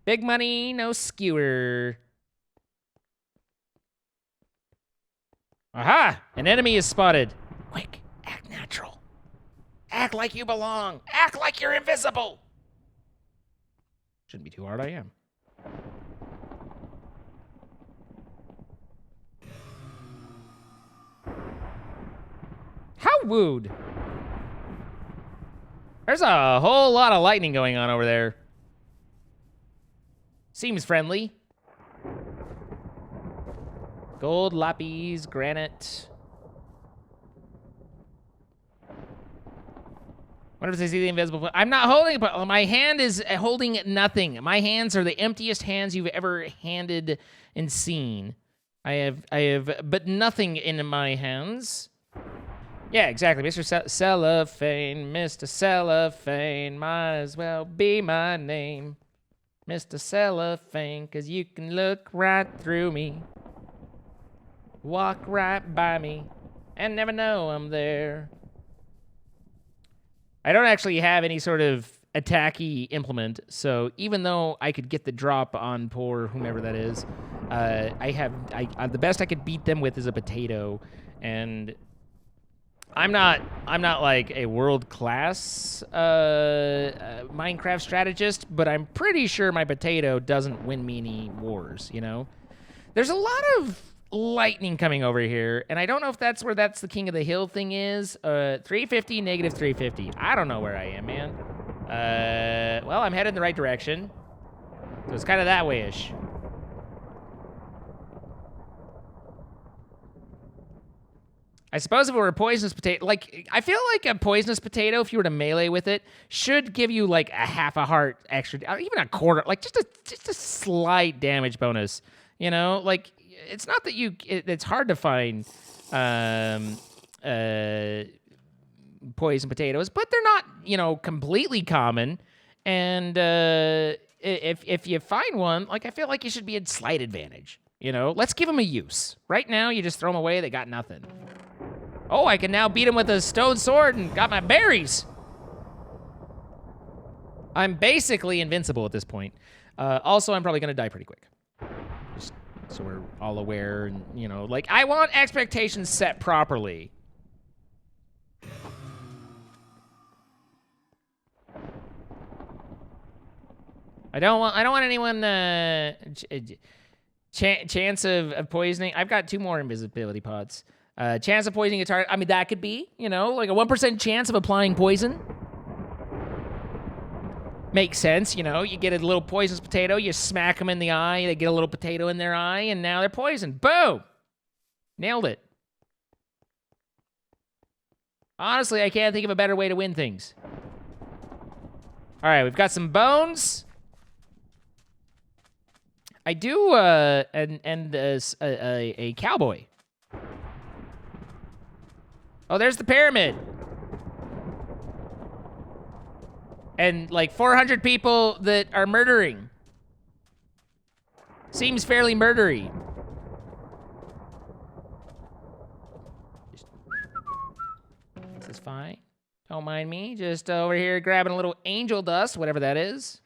Speaker 1: Big money, no skewer. Aha! An enemy is spotted. Quick, act natural. Act like you belong. Act like you're invisible. Shouldn't be too hard, I am. Wooed. There's a whole lot of lightning going on over there. Seems friendly. Gold, lapis, granite. Wonder if they see the invisible. I'm not holding it, but my hand is holding nothing. My hands are the emptiest hands you've ever handed and seen. I have, but nothing in my hands. Yeah, exactly, Mr. Cellophane, Mr. Cellophane, might as well be my name, Mr. Cellophane, 'cause you can look right through me, walk right by me, and never know I'm there. I don't actually have any sort of attacky implement, so even though I could get the drop on poor whomever that is, the best I could beat them with is a potato, and I'm not like a world-class Minecraft strategist, but I'm pretty sure my potato doesn't win me any wars, you know? There's a lot of lightning coming over here, and I don't know if that's where the King of the Hill thing is. 350, negative 350. I don't know where I am, man. Well, I'm headed in the right direction, so it's kind of that way-ish. I suppose if it were a poisonous potato, like, I feel like a poisonous potato, if you were to melee with it, should give you like a half a heart extra, even a quarter, like just a slight damage bonus, you know? Like, it's not that it's hard to find poison potatoes, but they're not, you know, completely common. And if you find one, like, I feel like you should be at slight advantage, you know? Let's give them a use. Right now, you just throw them away, they got nothing. Oh, I can now beat him with a stone sword and got my berries. I'm basically invincible at this point. Also, I'm probably gonna die pretty quick. Just so we're all aware, and, you know, like, I want expectations set properly. I don't want anyone chance of poisoning. I've got 2 more invisibility pots. Chance of poisoning a target. I mean, that could be, you know, like a 1% chance of applying poison. Makes sense, you know. You get a little poisonous potato, you smack them in the eye, they get a little potato in their eye, and now they're poisoned. Boom! Nailed it. Honestly, I can't think of a better way to win things. All right, we've got some bones. I do, a cowboy. Oh, there's the pyramid. And like 400 people that are murdering. Seems fairly murdery. This is fine. Don't mind me. Just over here grabbing a little angel dust, whatever that is.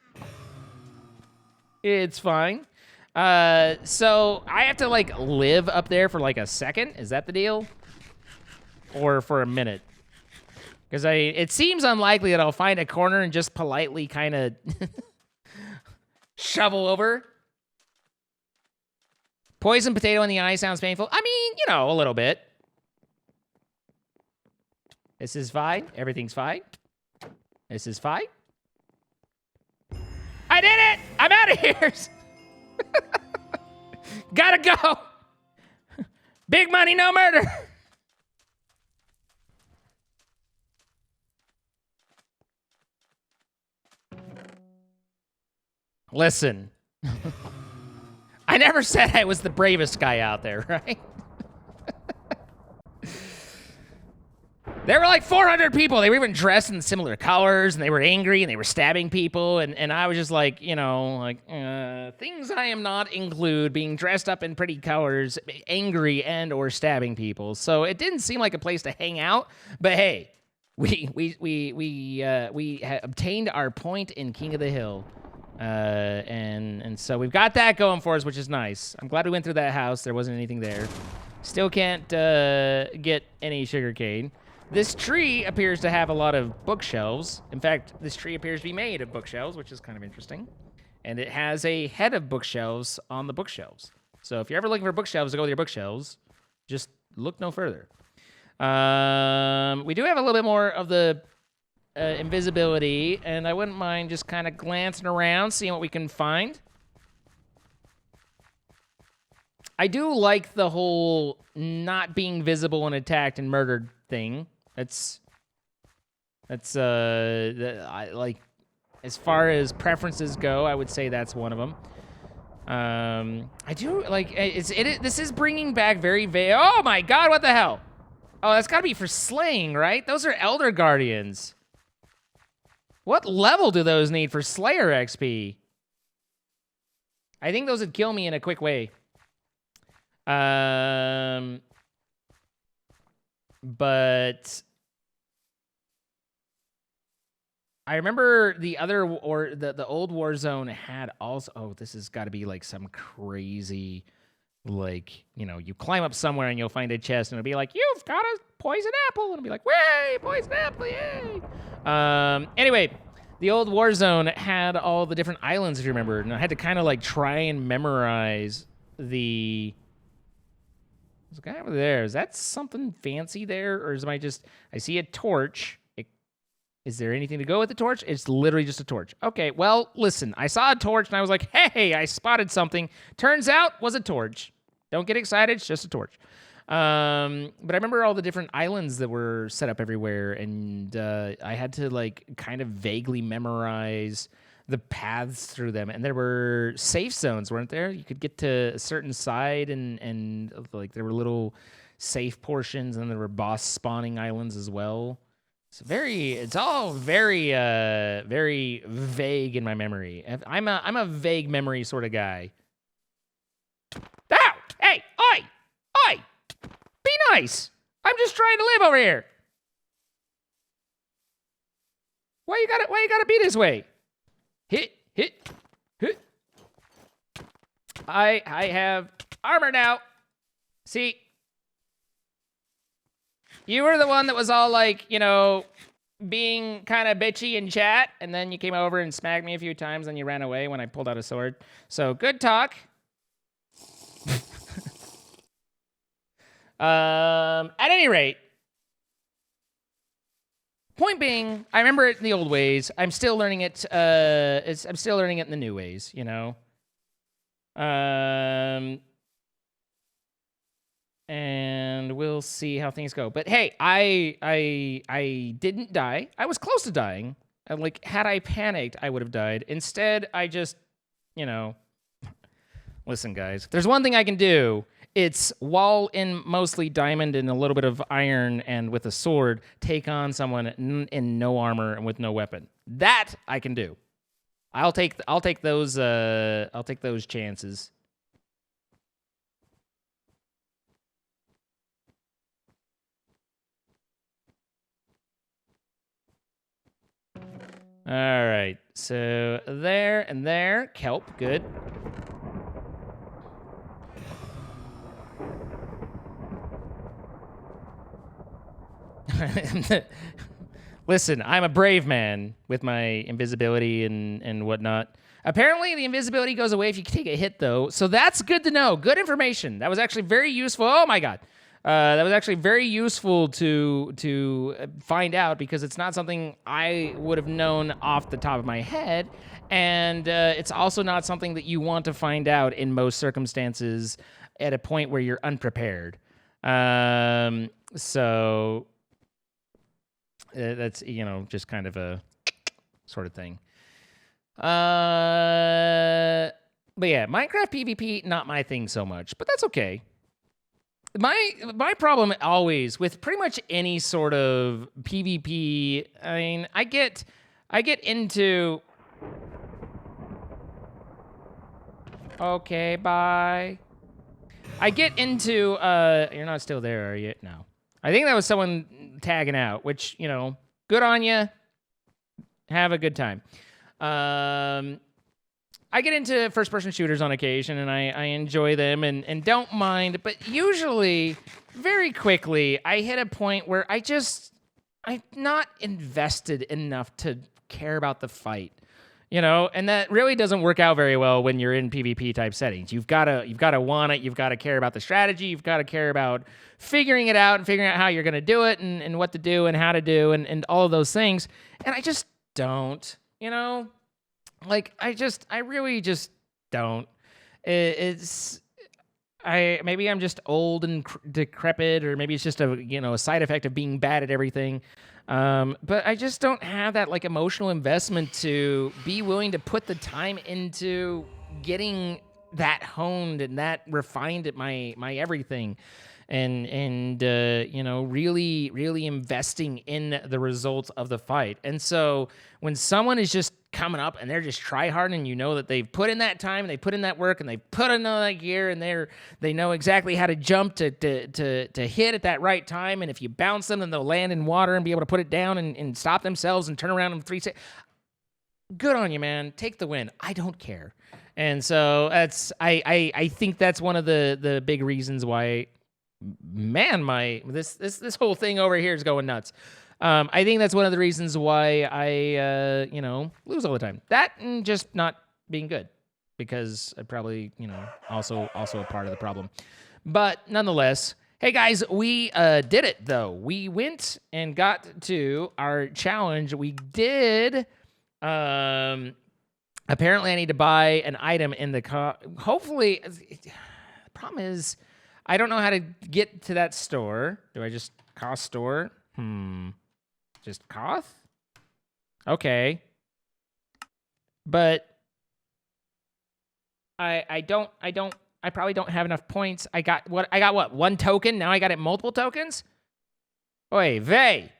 Speaker 1: It's fine. So I have to like live up there for like a second. Is that the deal? Or for a minute? Because it seems unlikely that I'll find a corner and just politely kind of shovel over. Poison potato in the eye sounds painful. I mean, you know, a little bit. This is fine. Everything's fine. This is fine. I did it! I'm out of here! Gotta go! Big money, no murder! Listen, I never said I was the bravest guy out there, right? There were like 400 people. They were even dressed in similar colors, and they were angry, and they were stabbing people, and I was just like, you know, like, things I am not include being dressed up in pretty colors, angry and or stabbing people. So it didn't seem like a place to hang out, but hey, we obtained our point in King of the Hill. And so we've got that going for us, which is nice. I'm glad we went through that house. There wasn't anything there. Still can't get any sugarcane. This tree appears to have a lot of bookshelves. In fact, this tree appears to be made of bookshelves, which is kind of interesting. And it has a head of bookshelves on the bookshelves. So if you're ever looking for bookshelves to go with your bookshelves, just look no further. We do have a little bit more of the invisibility, and I wouldn't mind just kind of glancing around, seeing what we can find. I do like the whole not being visible and attacked and murdered thing. That's I like, as far as preferences go, I would say that's one of them. I do like this is bringing back very vague. Oh my God, what the hell? Oh, that's got to be for slaying, right? Those are Elder Guardians. What level do those need for Slayer XP? I think those would kill me in a quick way. But I remember the other, or the old Warzone had also, oh, this has got to be like some crazy, like, you know, you climb up somewhere and you'll find a chest and it'll be like, you've got a poison apple, and it'll be like, way, poison apple, yay. Anyway, the old Warzone had all the different islands, if you remember, and I had to kind of like try and memorize the... There's a guy over there. Is that something fancy there, or is I see a torch. Is there anything to go with the torch? It's literally just a torch. Okay, well, listen, I saw a torch and I was like, hey, I spotted something. Turns out was a torch. Don't get excited, it's just a torch. But I remember all the different islands that were set up everywhere, and I had to like kind of vaguely memorize the paths through them, and there were safe zones, weren't there? You could get to a certain side, and like there were little safe portions, and there were boss spawning islands as well. It's all very very vague in my memory. I'm a vague memory sort of guy. Ow! Hey, oi, be nice. I'm just trying to live over here. Why you gotta be this way? Hit. I have armor now. See, you were the one that was all like, you know, being kind of bitchy in chat, and then you came over and smacked me a few times, and you ran away when I pulled out a sword. So good talk. At any rate, point being, I remember it in the old ways. I'm still learning it. I'm still learning it in the new ways. You know. And we'll see how things go. But hey, I didn't die. I was close to dying. Like, had I panicked, I would have died. Instead, I just, you know, listen, guys. If there's one thing I can do, it's, while in mostly diamond and a little bit of iron and with a sword, take on someone in no armor and with no weapon. That I can do. I'll take those chances. All right, so there and there, kelp, good. Listen, I'm a brave man with my invisibility and whatnot. Apparently, the invisibility goes away if you take a hit, though, so that's good to know. Good information. That was actually very useful. Oh, my God. That was actually very useful to find out, because it's not something I would have known off the top of my head, and it's also not something that you want to find out in most circumstances at a point where you're unprepared. So that's, you know, just kind of a sort of thing. But yeah, Minecraft PvP, not my thing so much, but that's okay. My problem always with pretty much any sort of PvP, I mean, I get into... Okay, bye. I get into, you're not still there, are you? No. I think that was someone tagging out, which, you know, good on you. Have a good time. I get into first-person shooters on occasion, and I enjoy them and don't mind, but usually, very quickly, I hit a point where I'm not invested enough to care about the fight. You know, and that really doesn't work out very well when you're in PvP type settings. You've got to want it. You've got to care about the strategy. You've got to care about figuring it out and figuring out how you're going to do it and what to do and how to do and all of those things. And I just don't, you know, like I really just don't. Maybe I'm just old and decrepit, or maybe it's just a side effect of being bad at everything. But I just don't have that like emotional investment to be willing to put the time into getting that honed and that refined at my everything, and really investing in the results of the fight. And so when someone is just coming up and they're just try hard, and you know that they've put in that time and they put in that work and they put in all that gear, and they know exactly how to jump to hit at that right time, and if you bounce them, then they'll land in water and be able to put it down and stop themselves and turn around in 3 seconds. Good on you, man. Take the win. I don't care. And so I think that's one of the big reasons why, man, this whole thing over here is going nuts. I think that's one of the reasons why I lose all the time. That and just not being good, because I probably also a part of the problem. But nonetheless, hey guys, we did it though. We went and got to our challenge. We did. Apparently, I need to buy an item in the hopefully, the problem is I don't know how to get to that store. Do I just cost store? Just Koth? Okay. But I probably don't have enough points. I got what? 1 token? Now I got it multiple tokens? Oy vey.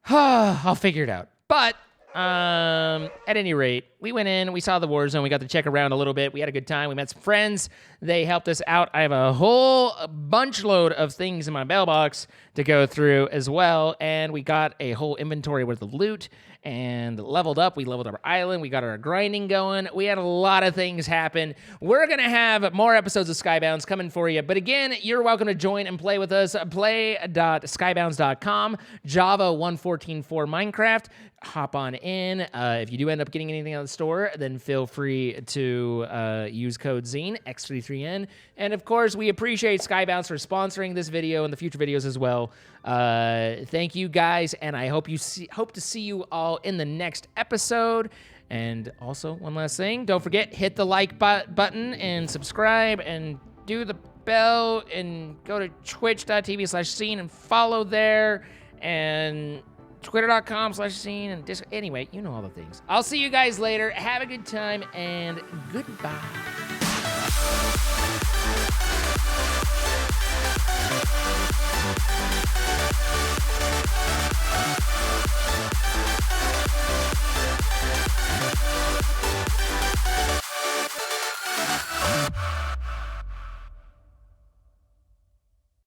Speaker 1: I'll figure it out. But at any rate, we went in, we saw the Warzone, we got to check around a little bit, we had a good time, we met some friends, they helped us out. I have a whole bunch load of things in my mailbox to go through as well, and we got a whole inventory worth of loot, and leveled up. We leveled up our island, we got our grinding going, we had a lot of things happen. We're gonna have more episodes of Skybounds coming for you, but again, you're welcome to join and play with us. Play.skybounds.com, Java 1.14.4 Minecraft. Hop on in. If you do end up getting anything out of the store, then feel free to use code ZINE, X33N. And of course, we appreciate Skybounds for sponsoring this video and the future videos as well. Thank you guys, and I hope to see you all in the next episode. And also, one last thing, don't forget, hit the like button and subscribe and do the bell and go to twitch.tv/scene and follow there, and twitter.com/scene and anyway, you know all the things. I'll see you guys later. Have a good time and goodbye.